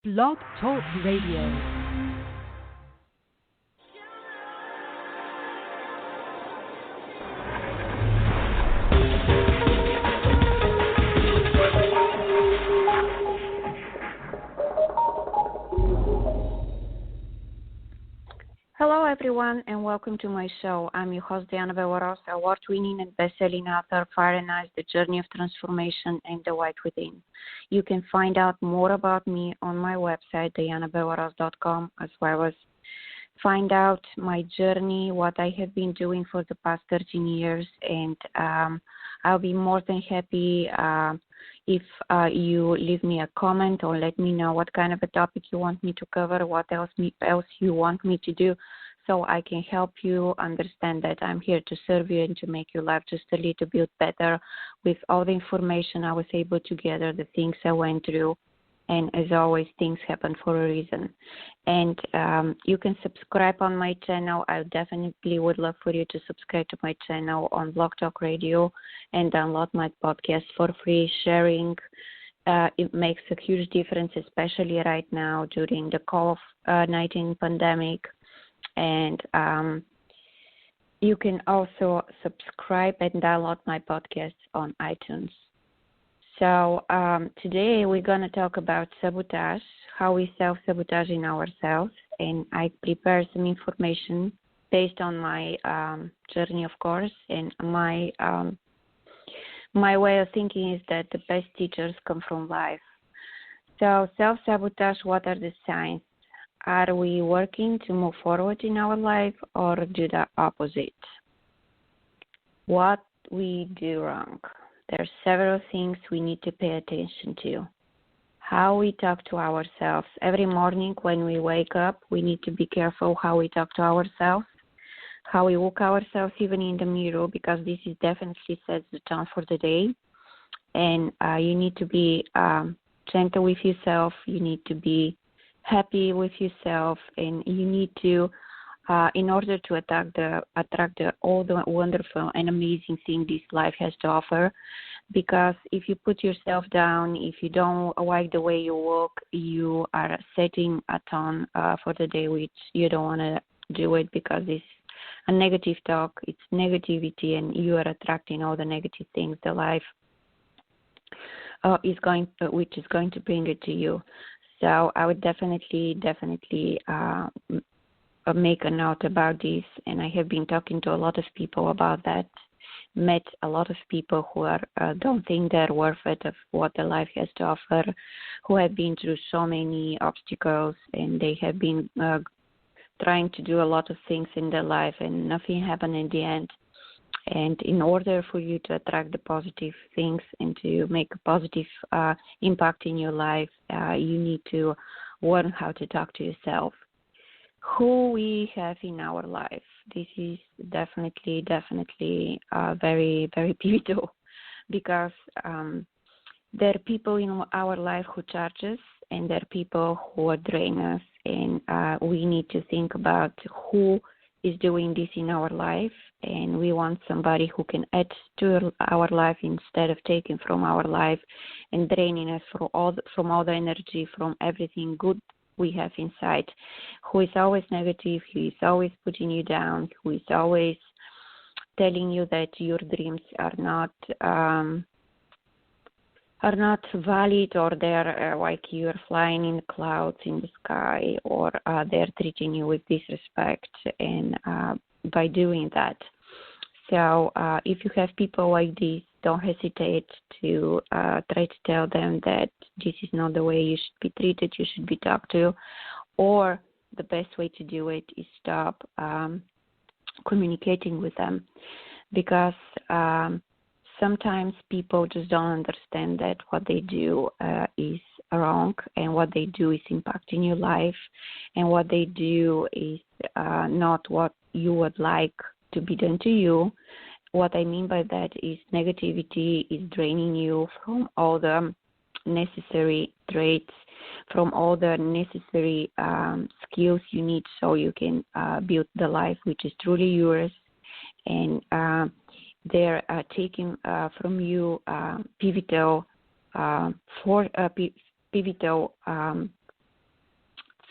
Blog Talk Radio. Hello, everyone, and welcome to my show. I'm your host, Diana Bellaros, award-winning and best-selling author, Fire and Ice, The Journey of Transformation, and The White Within. You can find out more about me on my website, dianabellaros.com, as well as find out my journey, what I have been doing for the past 13 years, and I'll be more than happy if you leave me a comment or let me know what kind of a topic you want me to cover, what else you want me to do, so I can help you understand that I'm here to serve you and to make your life just a little bit better with all the information I was able to gather, the things I went through. And as always, things happen for a reason. And you can subscribe on my channel. I definitely would love for you to subscribe to my channel on Blog Talk Radio and download my podcast for free. Sharing, it makes a huge difference, especially right now during the COVID-19 pandemic. And you can also subscribe and download my podcast on iTunes. So today we're going to talk about sabotage, how we self-sabotage in ourselves, and I prepare some information based on my journey, of course, and my way of thinking is that the best teachers come from life. So self-sabotage, what are the signs? Are we working to move forward in our life or do the opposite? What we do wrong? There are several things we need to pay attention to. How we talk to ourselves. Every morning when we wake up, we need to be careful how we talk to ourselves, how we look ourselves even in the mirror, because this is definitely sets the tone for the day. And you need to be gentle with yourself. You need to be happy with yourself, and you need to in order to attract all the wonderful and amazing things this life has to offer. Because if you put yourself down, if you don't like the way you look, you are setting a tone for the day, which you don't want to do it, because it's a negative talk, it's negativity, and you are attracting all the negative things the life which is going to bring it to you. So I would definitely make a note about this, and I have been talking to a lot of people about that, met a lot of people who don't think they're worth it of what the life has to offer, who have been through so many obstacles, and they have been trying to do a lot of things in their life, and nothing happened in the end. And in order for you to attract the positive things and to make a positive impact in your life, you need to learn how to talk to yourself. Who we have in our life. This is definitely very, very pivotal, because there are people in our life who charge us, and there are people who drain us, and we need to think about who is doing this in our life, and we want somebody who can add to our life instead of taking from our life and draining us from all the energy, from everything good we have inside, who is always negative, who is always putting you down, who is always telling you that your dreams are not valid, or they're like you're flying in the clouds in the sky, or they're treating you with disrespect, and by doing that. So if you have people like this, don't hesitate to try to tell them that this is not the way you should be treated, you should be talked to, or the best way to do it is stop communicating with them, because sometimes people just don't understand that what they do is wrong, and what they do is impacting your life, and what they do is not what you would like to be done to you. What I mean by that is negativity is draining you from all the necessary traits, from all the necessary skills you need so you can build the life which is truly yours. And they're taking from you pivotal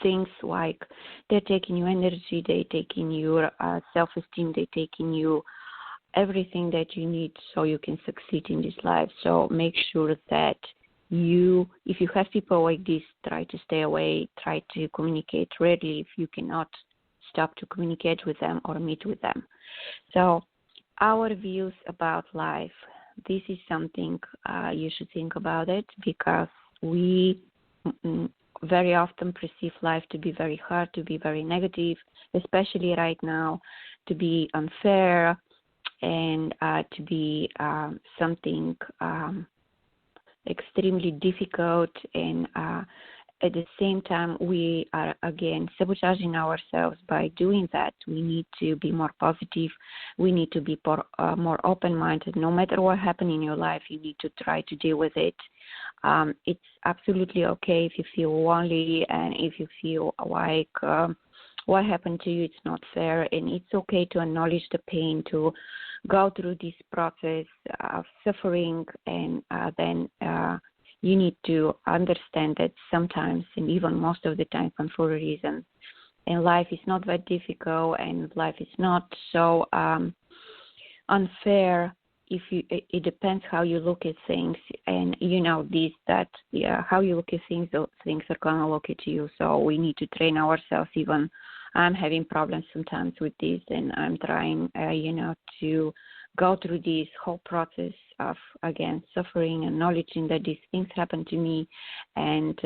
things like they're taking your energy, they're taking your self-esteem, they're taking you everything that you need so you can succeed in this life. So make sure that if you have people like this, try to stay away, try to communicate rarely if you cannot stop to communicate with them or meet with them. So our views about life, this is something you should think about it, because we very often perceive life to be very hard, to be very negative, especially right now, to be unfair and to be something extremely difficult. And at the same time, we are, again, sabotaging ourselves by doing that. We need to be more positive. We need to be more open-minded. No matter what happens in your life, you need to try to deal with it. It's absolutely okay if you feel lonely and if you feel like what happened to you, it's not fair. And it's okay to acknowledge the pain, to go through this process of suffering, and then you need to understand that sometimes, and even most of the time, for a reason, and life is not that difficult, and life is not so unfair. It depends how you look at things, and you know this, that how you look at things, those things are gonna look at you. So we need to train ourselves. Even I'm having problems sometimes with this, and I'm trying, to go through this whole process of, again, suffering, acknowledging that these things happen to me. And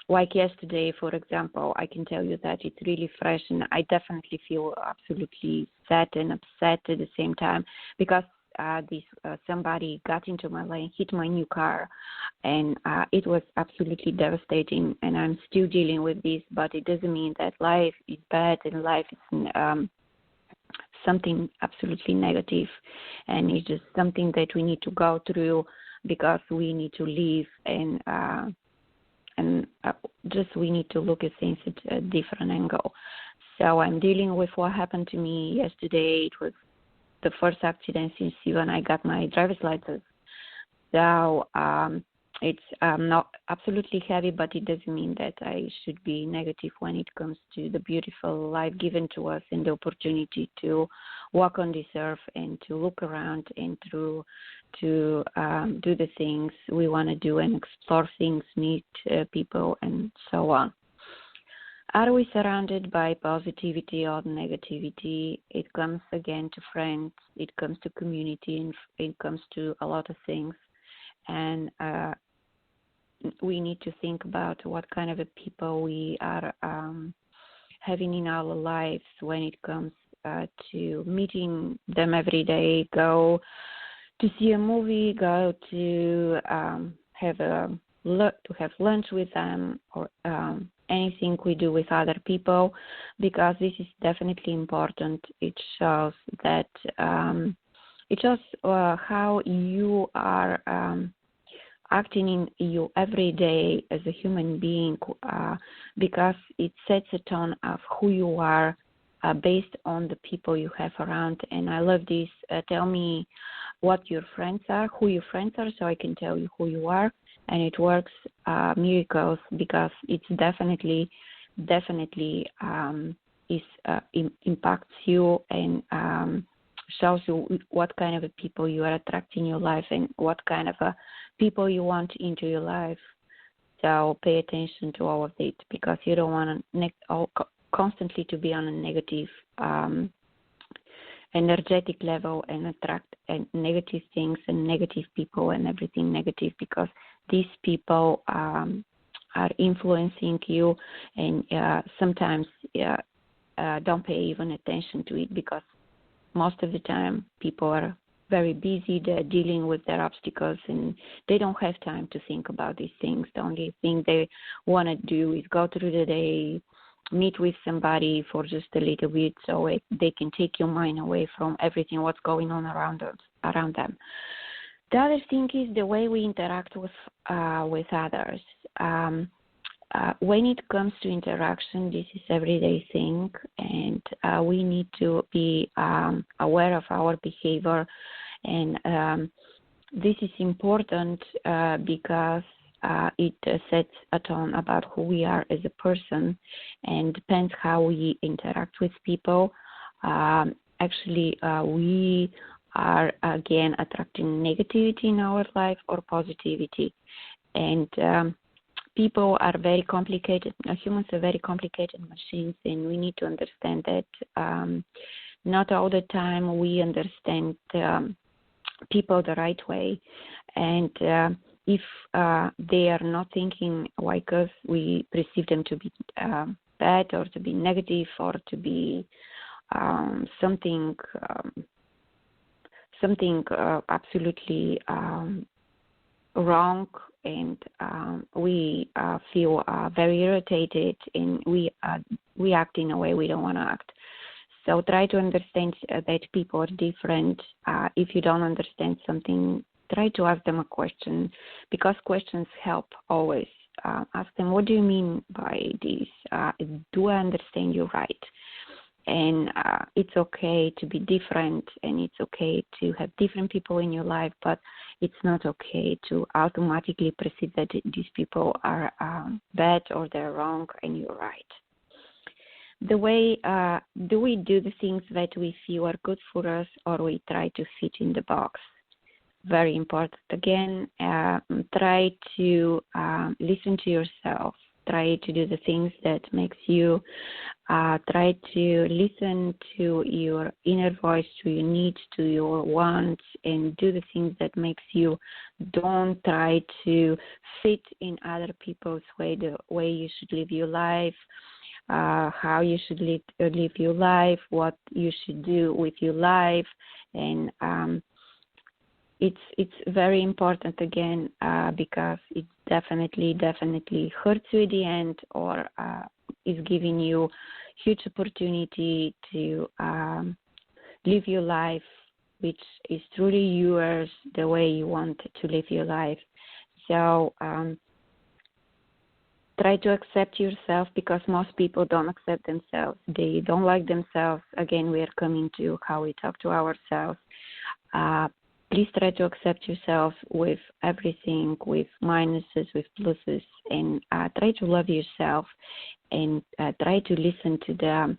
like yesterday, for example, I can tell you that it's really fresh, and I definitely feel absolutely sad and upset at the same time, because somebody got into my lane, hit my new car, and it was absolutely devastating, and I'm still dealing with this. But it doesn't mean that life is bad and life is something absolutely negative, and it's just something that we need to go through, because we need to live, and just we need to look at things at a different angle. So I'm dealing with what happened to me yesterday. It was the first accident since even I got my driver's license. So it's not absolutely heavy, but it doesn't mean that I should be negative when it comes to the beautiful life given to us and the opportunity to walk on this earth and to look around and to do the things we want to do and explore things, meet people, and so on. Are we surrounded by positivity or negativity? It comes again to friends, it comes to community, and it comes to a lot of things. And we need to think about what kind of a people we are having in our lives when it comes to meeting them every day, go to see a movie, go to have lunch with them, or anything we do with other people, because this is definitely important. It shows that how you are acting in you every day as a human being, because it sets a tone of who you are based on the people you have around. And I love this. Tell me what your friends are, who your friends are, so I can tell you who you are. And it works miracles, because it's definitely impacts you and shows you what kind of people you are attracting in your life and what kind of people you want into your life. So pay attention to all of it, because you don't want to constantly to be on a negative energetic level and attract negative things and negative people and everything negative, because these people are influencing you, and sometimes don't pay even attention to it, because most of the time people are very busy. They're dealing with their obstacles, and they don't have time to think about these things. The only thing they want to do is go through the day, meet with somebody for just a little bit, so they can take your mind away from everything what's going on around them. The other thing is the way we interact with others. When it comes to interaction, this is everyday thing, and we need to be aware of our behavior. And this is important because it sets a tone about who we are as a person, and depends how we interact with people. We are again attracting negativity in our life or positivity, and people are very complicated. Humans are very complicated machines, and we need to understand that not all the time we understand people the right way, and if they are not thinking like us, we perceive them to be bad or to be negative or to be something absolutely wrong, and we feel very irritated, and we act in a way we don't want to act. So try to understand that people are different. If you don't understand something, try to ask them a question, because questions help always. Ask them, what do you mean by this? Do I understand you right? And it's okay to be different, and it's okay to have different people in your life, but it's not okay to automatically perceive that these people are bad or they're wrong and you're right. The way do we do the things that we feel are good for us, or we try to fit in the box? Very important. Again, try to listen to yourself. Try to do the things that makes you. Try to listen to your inner voice, to your needs, to your wants, and do the things that makes you. Don't try to fit in other people's way, the way you should live your life, how you should live your life, what you should do with your life, and it's very important again because it definitely hurts you at the end, or is giving you huge opportunity to live your life, which is truly yours, the way you want to live your life. So try to accept yourself, because most people don't accept themselves. They don't like themselves. Again, we are coming to how we talk to ourselves. Please try to accept yourself with everything, with minuses, with pluses, and try to love yourself, and try to listen to the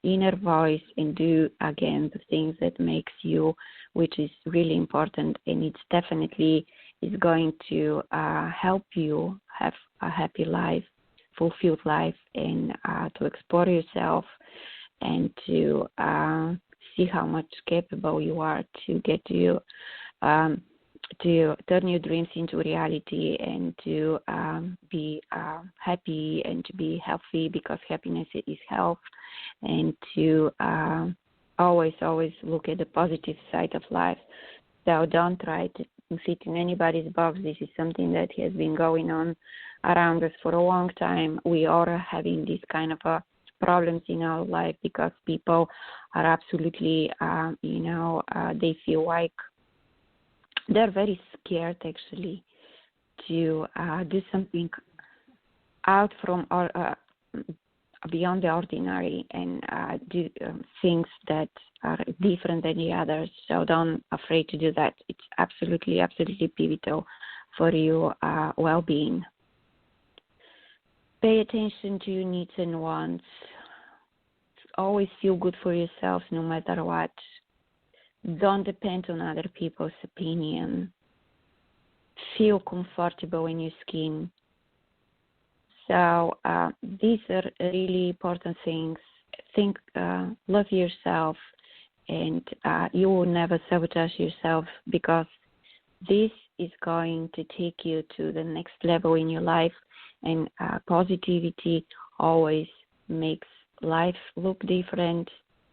inner voice, and do, again, the things that makes you, which is really important, and it's definitely is going to help you have a happy life, fulfilled life, and to explore yourself, and to see how much capable you are to get to turn your dreams into reality, and to be happy and to be healthy, because happiness is health, and to always look at the positive side of life. So don't try to fit in anybody's box. This is something that has been going on around us for a long time. We are having this kind of problems in our life because people are absolutely, they feel like they're very scared actually to do something out from beyond the ordinary, and do things that are different than the others. So don't afraid to do that. It's absolutely pivotal for your well-being. Pay attention to your needs and wants. Always feel good for yourself no matter what. Don't depend on other people's opinion. Feel comfortable in your skin. So these are really important things. Love yourself, and you will never sabotage yourself, because this is going to take you to the next level in your life, and positivity always makes life look different,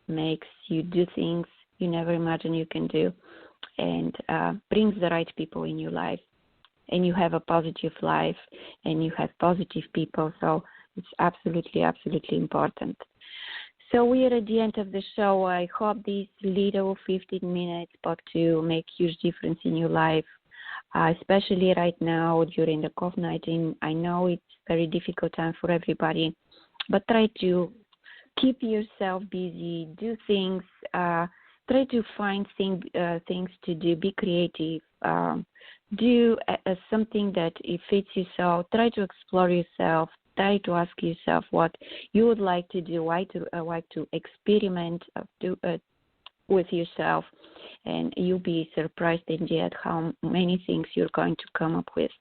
makes you do things you never imagined you can do, and brings the right people in your life. And you have a positive life, and you have positive people. So it's absolutely important. So we are at the end of the show. I hope this little 15 minutes spoke to make huge difference in your life, especially right now during the COVID-19. I know it's very difficult time for everybody, but try to keep yourself busy, do things, try to find things to do, be creative. do something that it fits you. So try to explore yourself. Try to ask yourself what you would like to do, why to like to experiment with yourself, and you'll be surprised indeed at how many things you're going to come up with.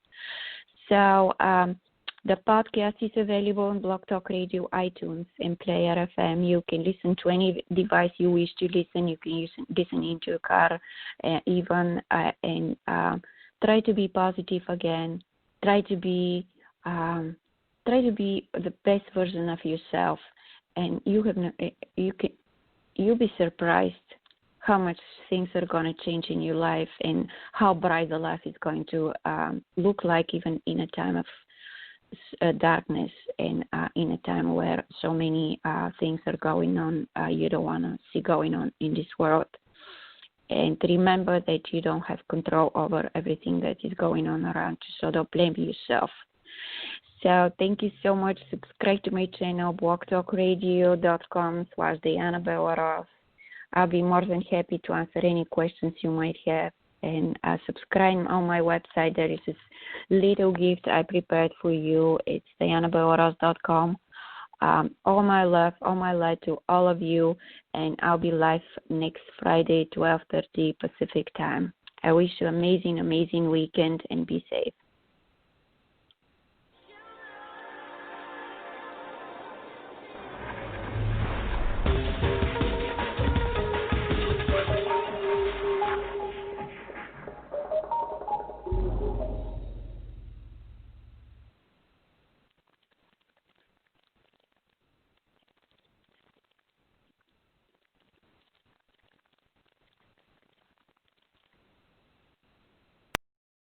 So the podcast is available on Blog Talk Radio, iTunes, and Player FM. You can listen to any device you wish to listen. You can listen into a car, even, and try to be positive again. Try to be the best version of yourself, and you'll be surprised how much things are going to change in your life and how bright the life is going to look like, even in a time of darkness and in a time where so many things are going on you don't want to see going on in this world. And remember that you don't have control over everything that is going on around you, so don't blame yourself. So thank you so much. Subscribe to my channel, blogtalkradio.com/Diana Belarus. I'll be more than happy to answer any questions you might have. And subscribe on my website. There is this little gift I prepared for you. It's DianaBelarus.com. All my love, all my light to all of you. And I'll be live next Friday, 12:30 Pacific time. I wish you an amazing, amazing weekend and be safe.